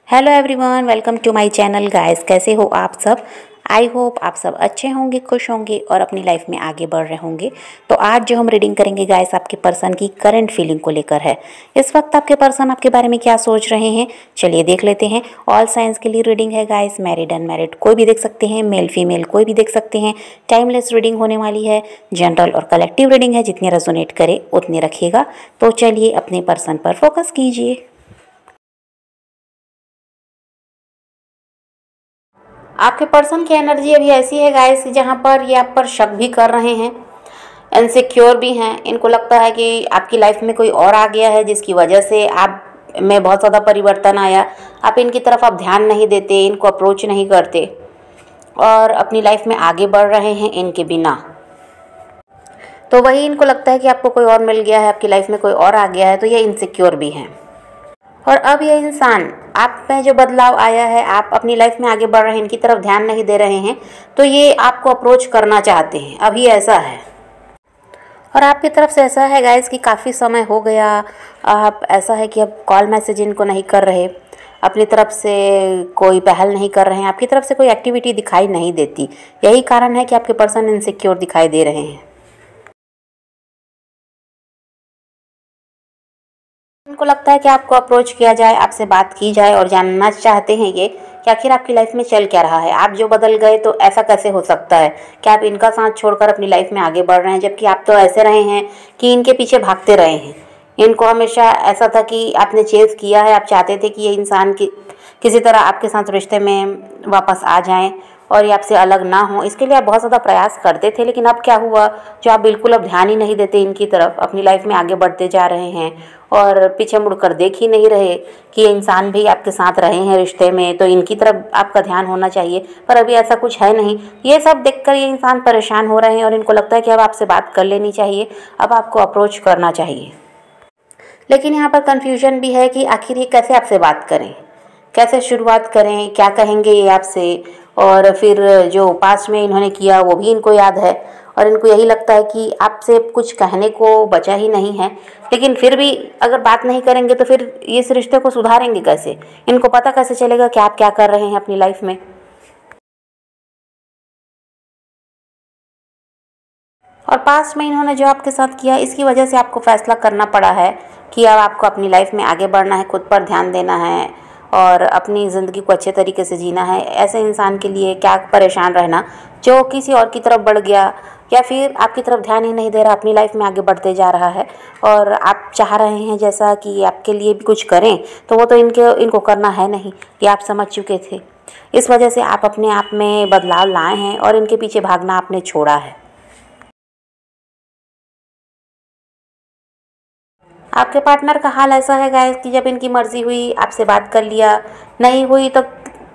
Hello everyone, welcome to my channel guys. कैसे हो आप सब? आई होप आप सब अच्छे होंगे, खुश होंगे और अपनी लाइफ में आगे बढ़ रहे होंगे। तो आज जो हम रीडिंग करेंगे गाइस, आपके पर्सन की करंट फीलिंग को लेकर है। इस वक्त आपके पर्सन आपके बारे में क्या सोच रहे हैं, चलिए देख लेते हैं। ऑल साइंस के लिए रीडिंग है गाइस, मैरिड अनमैरिड कोई भी देख सकते हैं, मेल फीमेल कोई भी देख सकते हैं। टाइमलेस रीडिंग होने वाली है, जनरल और कलेक्टिव रीडिंग है, जितनी रेजोनेट करे उतनी रखिएगा। तो चलिए अपने पर्सन पर फोकस कीजिए। आपके पर्सन की एनर्जी अभी ऐसी है गाइस, जहाँ पर ये आप पर शक भी कर रहे हैं, इनसिक्योर भी हैं। इनको लगता है कि आपकी लाइफ में कोई और आ गया है, जिसकी वजह से आप में बहुत ज़्यादा परिवर्तन आया। आप इनकी तरफ आप ध्यान नहीं देते, इनको अप्रोच नहीं करते और अपनी लाइफ में आगे बढ़ रहे हैं इनके बिना। तो वही इनको लगता है कि आपको कोई और मिल गया है, आपकी लाइफ में कोई और आ गया है, तो ये इनसिक्योर भी हैं। और अब ये इंसान आप में जो बदलाव आया है, आप अपनी लाइफ में आगे बढ़ रहे हैं, इनकी तरफ ध्यान नहीं दे रहे हैं, तो ये आपको अप्रोच करना चाहते हैं। अभी ऐसा है और आपकी तरफ से ऐसा है गाइस कि काफ़ी समय हो गया, आप ऐसा है कि अब कॉल मैसेज इनको नहीं कर रहे, अपनी तरफ से कोई पहल नहीं कर रहे हैं, आपकी तरफ से कोई एक्टिविटी दिखाई नहीं देती। यही कारण है कि आपके पर्सन इनसिक्योर दिखाई दे रहे हैं। उनको लगता है कि आपको अप्रोच किया जाए, आपसे बात की जाए और जानना चाहते हैं ये कि आखिर आपकी लाइफ में चल क्या रहा है। आप जो बदल गए तो ऐसा कैसे हो सकता है? क्या आप इनका साथ छोड़कर अपनी लाइफ में आगे बढ़ रहे हैं, जबकि आप तो ऐसे रहे हैं कि इनके पीछे भागते रहे हैं। इनको हमेशा ऐसा था कि आपने चेज़ किया है, आप चाहते थे कि ये इंसान किसी तरह आपके साथ रिश्ते में वापस आ जाएं और ये आपसे अलग ना हो। इसके लिए आप बहुत ज़्यादा प्रयास करते थे, लेकिन अब क्या हुआ, जो आप बिल्कुल अब ध्यान ही नहीं देते इनकी तरफ, अपनी लाइफ में आगे बढ़ते जा रहे हैं और पीछे मुड़कर देख ही नहीं रहे कि ये इंसान भी आपके साथ रहे हैं रिश्ते में, तो इनकी तरफ आपका ध्यान होना चाहिए, पर अभी ऐसा कुछ है नहीं। ये सब देखकर ये इंसान परेशान हो रहे हैं और इनको लगता है कि अब आपसे बात कर लेनी चाहिए, अब आपको अप्रोच करना चाहिए। लेकिन यहाँ पर कन्फ्यूजन भी है कि आखिर ये कैसे आपसे बात करें, कैसे शुरुआत करें, क्या कहेंगे ये आपसे। और फिर जो पास्ट में इन्होंने किया वो भी इनको याद है और इनको यही लगता है कि आपसे कुछ कहने को बचा ही नहीं है। लेकिन फिर भी अगर बात नहीं करेंगे तो फिर इस रिश्ते को सुधारेंगे कैसे? इनको पता कैसे चलेगा कि आप क्या कर रहे हैं अपनी लाइफ में? और पास्ट में इन्होंने जो आपके साथ किया, इसकी वजह से आपको फैसला करना पड़ा है कि अब आपको अपनी लाइफ में आगे बढ़ना है, खुद पर ध्यान देना है और अपनी ज़िंदगी को अच्छे तरीके से जीना है। ऐसे इंसान के लिए क्या परेशान रहना जो किसी और की तरफ बढ़ गया या फिर आपकी तरफ ध्यान ही नहीं दे रहा, अपनी लाइफ में आगे बढ़ते जा रहा है और आप चाह रहे हैं जैसा कि आपके लिए भी कुछ करें, तो वो तो इनको करना है नहीं, ये आप समझ चुके थे। इस वजह से आप अपने आप में बदलाव लाए हैं और इनके पीछे भागना आपने छोड़ा है। आपके पार्टनर का हाल ऐसा है गाइस कि जब इनकी मर्ज़ी हुई आपसे बात कर लिया, नहीं हुई तो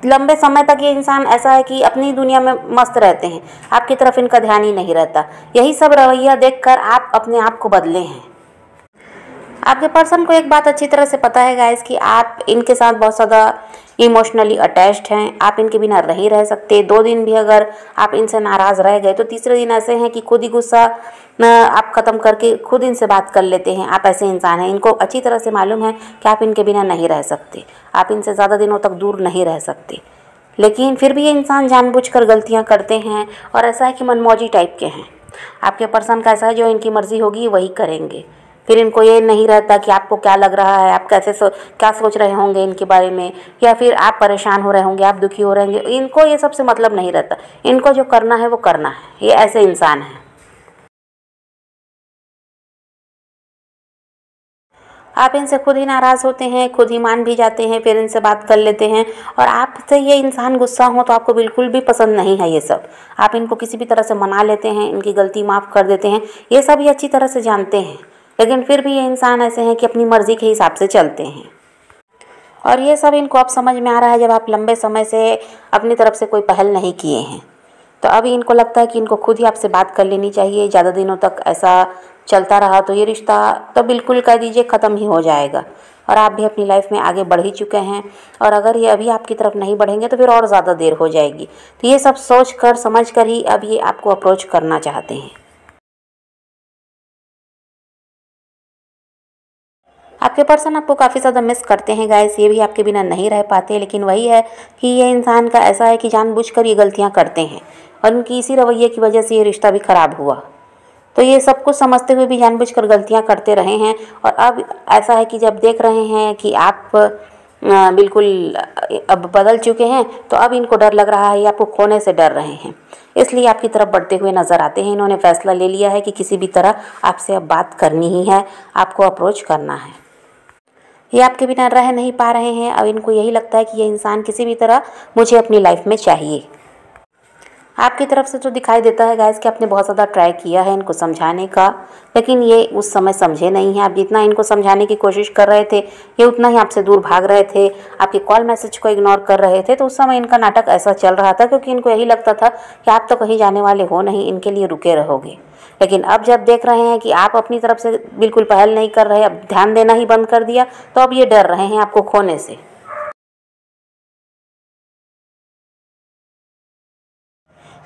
लंबे समय तक ये इंसान ऐसा है कि अपनी दुनिया में मस्त रहते हैं, आपकी तरफ इनका ध्यान ही नहीं रहता। यही सब रवैया देखकर आप अपने आप को बदले हैं। आपके पर्सन को एक बात अच्छी तरह से पता है गाइस कि आप इनके साथ बहुत ज़्यादा इमोशनली अटैच्ड हैं, आप इनके बिना रह ही रह सकते। 2 दिन भी अगर आप इनसे नाराज़ रह गए तो तीसरे दिन ऐसे हैं कि खुद ही गुस्सा आप ख़त्म करके खुद इनसे बात कर लेते हैं। आप ऐसे इंसान हैं, इनको अच्छी तरह से मालूम है कि आप इनके बिना नहीं रह सकते, आप इनसे ज़्यादा दिनों तक दूर नहीं रह सकते। लेकिन फिर भी ये इंसान जानबूझकर गलतियाँ करते हैं और ऐसा है कि मनमौजी टाइप के हैं। आपके पर्सन का ऐसा है, जो इनकी मर्ज़ी होगी वही करेंगे। फिर इनको ये नहीं रहता कि आपको क्या लग रहा है, आप क्या सोच रहे होंगे इनके बारे में, या फिर आप परेशान हो रहे होंगे, आप दुखी हो रहे होंगे। इनको ये सबसे मतलब नहीं रहता, इनको जो करना है वो करना है। ये ऐसे इंसान हैं। आप इनसे खुद ही नाराज़ होते हैं, खुद ही मान भी जाते हैं, फिर इनसे बात कर लेते हैं और आपसे ये इंसान गुस्सा हो तो आपको बिल्कुल भी पसंद नहीं है ये सब। आप इनको किसी भी तरह से मना लेते हैं, इनकी गलती माफ़ कर देते हैं, ये सब ये अच्छी तरह से जानते हैं। लेकिन फिर भी ये इंसान ऐसे हैं कि अपनी मर्ज़ी के हिसाब से चलते हैं और ये सब इनको अब समझ में आ रहा है, जब आप लंबे समय से अपनी तरफ से कोई पहल नहीं किए हैं। तो अभी इनको लगता है कि इनको खुद ही आपसे बात कर लेनी चाहिए। ज़्यादा दिनों तक ऐसा चलता रहा तो ये रिश्ता तो बिल्कुल कह दीजिए ख़त्म ही हो जाएगा और आप भी अपनी लाइफ में आगे बढ़ ही चुके हैं और अगर ये अभी आपकी तरफ नहीं बढ़ेंगे तो फिर और ज़्यादा देर हो जाएगी। तो ये सब सोच कर समझ कर ही अब ये आपको अप्रोच करना चाहते हैं। आपके पर्सन आपको काफ़ी ज़्यादा मिस करते हैं गाइस, ये भी आपके बिना नहीं रह पाते। लेकिन वही है कि ये इंसान का ऐसा है कि जानबूझकर ये गलतियां करते हैं और उनकी इसी रवैये की वजह से ये रिश्ता भी ख़राब हुआ। तो ये सब कुछ समझते हुए भी जानबूझकर गलतियां करते रहे हैं। और अब ऐसा है कि जब देख रहे हैं कि आप बिल्कुल अब बदल चुके हैं, तो अब इनको डर लग रहा है, ये आपको खोने से डर रहे हैं, इसलिए आपकी तरफ बढ़ते हुए नज़र आते हैं। इन्होंने फैसला ले लिया है कि किसी भी तरह आपसे अब बात करनी ही है, आपको अप्रोच करना है। ये आपके बिना रह नहीं पा रहे हैं। अब इनको यही लगता है कि ये इंसान किसी भी तरह मुझे अपनी लाइफ में चाहिए। आपकी तरफ से तो दिखाई देता है गाइस कि आपने बहुत ज़्यादा ट्राई किया है इनको समझाने का, लेकिन ये उस समय समझे नहीं हैं। आप जितना इनको समझाने की कोशिश कर रहे थे, ये उतना ही आपसे दूर भाग रहे थे, आपके कॉल मैसेज को इग्नोर कर रहे थे। तो उस समय इनका नाटक ऐसा चल रहा था, क्योंकि इनको यही लगता था कि आप तो कहीं जाने वाले हो नहीं, इनके लिए रुके रहोगे। लेकिन अब जब देख रहे हैं कि आप अपनी तरफ से बिल्कुल पहल नहीं कर रहे, अब ध्यान देना ही बंद कर दिया, तो अब ये डर रहे हैं आपको खोने से।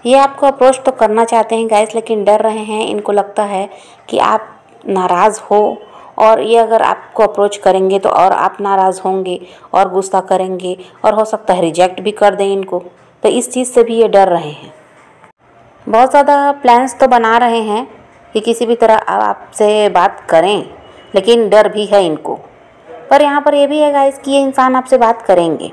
ये आपको अप्रोच तो करना चाहते हैं गाइस, लेकिन डर रहे हैं। इनको लगता है कि आप नाराज़ हो, और ये अगर आपको अप्रोच करेंगे तो और आप नाराज़ होंगे और गुस्सा करेंगे, और हो सकता है रिजेक्ट भी कर दें इनको। तो इस चीज़ से भी ये डर रहे हैं। बहुत ज़्यादा प्लान्स तो बना रहे हैं कि किसी भी तरह आपसे बात करें, लेकिन डर भी है इनको। पर यहाँ पर ये भी है गाइस कि ये इंसान आपसे बात करेंगे।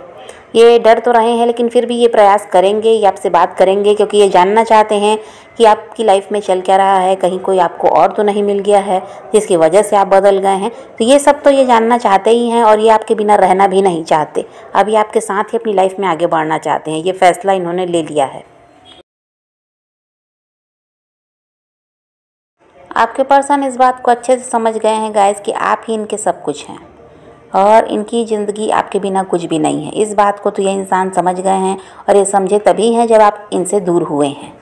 ये डर तो रहे हैं, लेकिन फिर भी ये प्रयास करेंगे, ये आपसे बात करेंगे, क्योंकि ये जानना चाहते हैं कि आपकी लाइफ में चल क्या रहा है, कहीं कोई आपको और तो नहीं मिल गया है जिसकी वजह से आप बदल गए हैं। तो ये सब तो ये जानना चाहते ही हैं, और ये आपके बिना रहना भी नहीं चाहते। अब ये आपके साथ ही अपनी लाइफ में आगे बढ़ना चाहते हैं। ये फैसला इन्होंने ले लिया है। आपके पर्सन इस बात को अच्छे से समझ गए हैं गाइस कि आप ही इनके सब कुछ हैं, और इनकी ज़िंदगी आपके बिना कुछ भी नहीं है। इस बात को तो ये इंसान समझ गए हैं, और ये समझे तभी हैं जब आप इनसे दूर हुए हैं।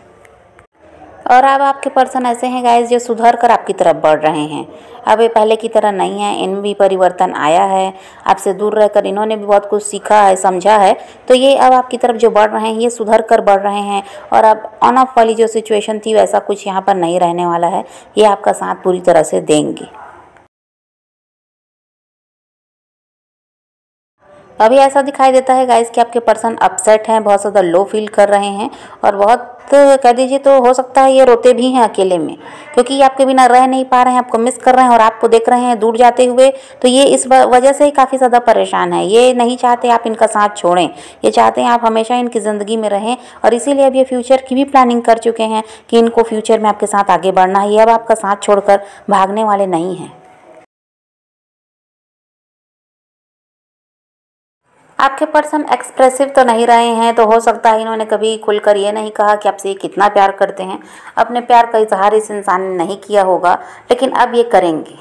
और अब आपके पर्सन ऐसे हैं गाइस जो सुधर कर आपकी तरफ बढ़ रहे हैं। अब ये पहले की तरह नहीं है, इनमें भी परिवर्तन आया है। आपसे दूर रहकर इन्होंने भी बहुत कुछ सीखा है, समझा है। तो ये अब आपकी तरफ जो बढ़ रहे हैं, ये सुधर कर बढ़ रहे हैं। और अब ऑन ऑफ वाली जो सिचुएशन थी, वैसा कुछ यहाँ पर नहीं रहने वाला है। ये आपका साथ पूरी तरह से देंगे। अभी ऐसा दिखाई देता है गाइस कि आपके पर्सन अपसेट हैं, बहुत ज़्यादा लो फील कर रहे हैं, और बहुत कह दीजिए तो हो सकता है ये रोते भी हैं अकेले में, क्योंकि ये आपके बिना रह नहीं पा रहे हैं, आपको मिस कर रहे हैं, और आपको देख रहे हैं दूर जाते हुए। तो ये इस वजह से ही काफ़ी ज़्यादा परेशान है। ये नहीं चाहते आप इनका साथ छोड़ें, ये चाहते हैं आप हमेशा इनकी ज़िंदगी में रहें। और इसीलिए अब ये फ्यूचर की भी प्लानिंग कर चुके हैं कि इनको फ्यूचर में आपके साथ आगे बढ़ना है। ये अब आपका साथ छोड़कर भागने वाले नहीं हैं। आपके पर्सन एक्सप्रेसिव तो नहीं रहे हैं, तो हो सकता है इन्होंने कभी खुलकर ये नहीं कहा कि आपसे ये कितना प्यार करते हैं। अपने प्यार का इजहार इस इंसान ने नहीं किया होगा, लेकिन अब ये करेंगे।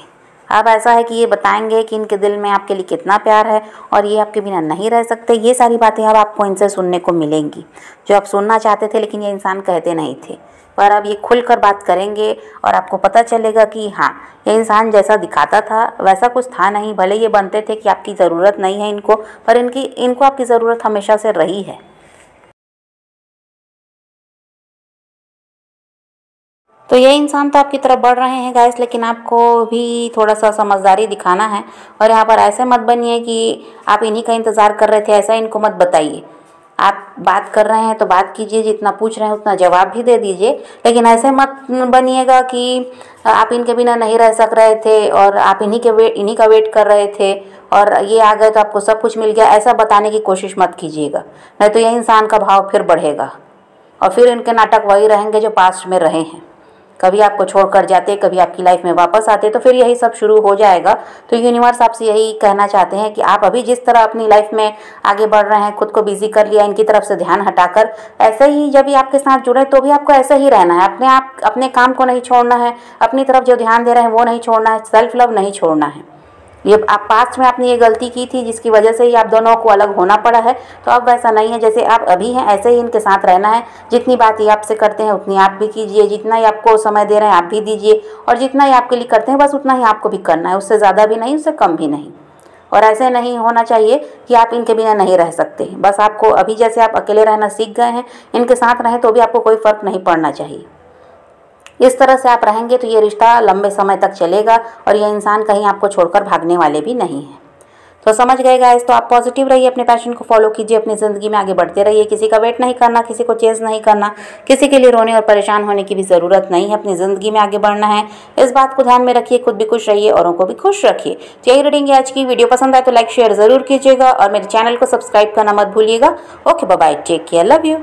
अब ऐसा है कि ये बताएंगे कि इनके दिल में आपके लिए कितना प्यार है, और ये आपके बिना नहीं रह सकते। ये सारी बातें अब आपको इनसे सुनने को मिलेंगी, जो आप सुनना चाहते थे लेकिन ये इंसान कहते नहीं थे। पर अब ये खुलकर बात करेंगे, और आपको पता चलेगा कि हाँ, ये इंसान जैसा दिखाता था वैसा कुछ था नहीं। भले ये बनते थे कि आपकी ज़रूरत नहीं है इनको, पर इनको आपकी ज़रूरत हमेशा से रही है। तो ये इंसान तो आपकी तरफ बढ़ रहे हैं गाइस, लेकिन आपको भी थोड़ा सा समझदारी दिखाना है। और यहाँ पर ऐसे मत बनिए कि आप इन्हीं का इंतज़ार कर रहे थे, ऐसा इनको मत बताइए। आप बात कर रहे हैं तो बात कीजिए, जितना पूछ रहे हैं उतना जवाब भी दे दीजिए। लेकिन ऐसे मत बनिएगा कि आप इनके बिना नहीं रह सक रहे थे, और आप इन्हीं का वेट कर रहे थे, और ये आ गए तो आपको सब कुछ मिल गया। ऐसा बताने की कोशिश मत कीजिएगा, नहीं तो ये इंसान का भाव फिर बढ़ेगा, और फिर इनके नाटक वही रहेंगे जो पास्ट में रहे हैं। कभी आपको छोड़कर जाते, कभी आपकी लाइफ में वापस आते, तो फिर यही सब शुरू हो जाएगा। तो यूनिवर्स आपसे यही कहना चाहते हैं कि आप अभी जिस तरह अपनी लाइफ में आगे बढ़ रहे हैं, खुद को बिजी कर लिया इनकी तरफ से ध्यान हटाकर, ऐसे ही जब भी आपके साथ जुड़े तो भी आपको ऐसे ही रहना है। अपने काम को नहीं छोड़ना है, अपनी तरफ जो ध्यान दे रहे हैं वो नहीं छोड़ना है, सेल्फ लव नहीं छोड़ना है। ये आप पास्ट में आपने ये गलती की थी जिसकी वजह से ही आप दोनों को अलग होना पड़ा है, तो अब वैसा नहीं है। जैसे आप अभी हैं ऐसे ही इनके साथ रहना है। जितनी बात ये आपसे करते हैं उतनी आप भी कीजिए, जितना ही आपको समय दे रहे हैं आप भी दीजिए, और जितना ही आपके लिए करते हैं बस उतना ही आपको भी करना है, उससे ज़्यादा भी नहीं, उससे कम भी नहीं। और ऐसे नहीं होना चाहिए कि आप इनके बिना नहीं रह सकते। बस आपको अभी जैसे आप अकेले रहना सीख गए हैं, इनके साथ रहें तो भी आपको कोई फ़र्क नहीं पड़ना चाहिए। इस तरह से आप रहेंगे तो ये रिश्ता लंबे समय तक चलेगा और ये इंसान कहीं आपको छोड़कर भागने वाले भी नहीं है। तो समझ गए गाइस, तो आप पॉजिटिव रहिए, अपने पैशन को फॉलो कीजिए, अपनी ज़िंदगी में आगे बढ़ते रहिए। किसी का वेट नहीं करना, किसी को चेज़ नहीं करना, किसी के लिए रोने और परेशान होने की भी ज़रूरत नहीं है। अपनी ज़िंदगी में आगे बढ़ना है, इस बात को ध्यान में रखिए। खुद भी खुश रहिए, औरों को भी खुश रखिए। तो यही रीडिंग है आज की। वीडियो पसंद आए तो लाइक शेयर ज़रूर कीजिएगा और मेरे चैनल को सब्सक्राइब करना मत भूलिएगा। Okay, bye bye, take care, love you.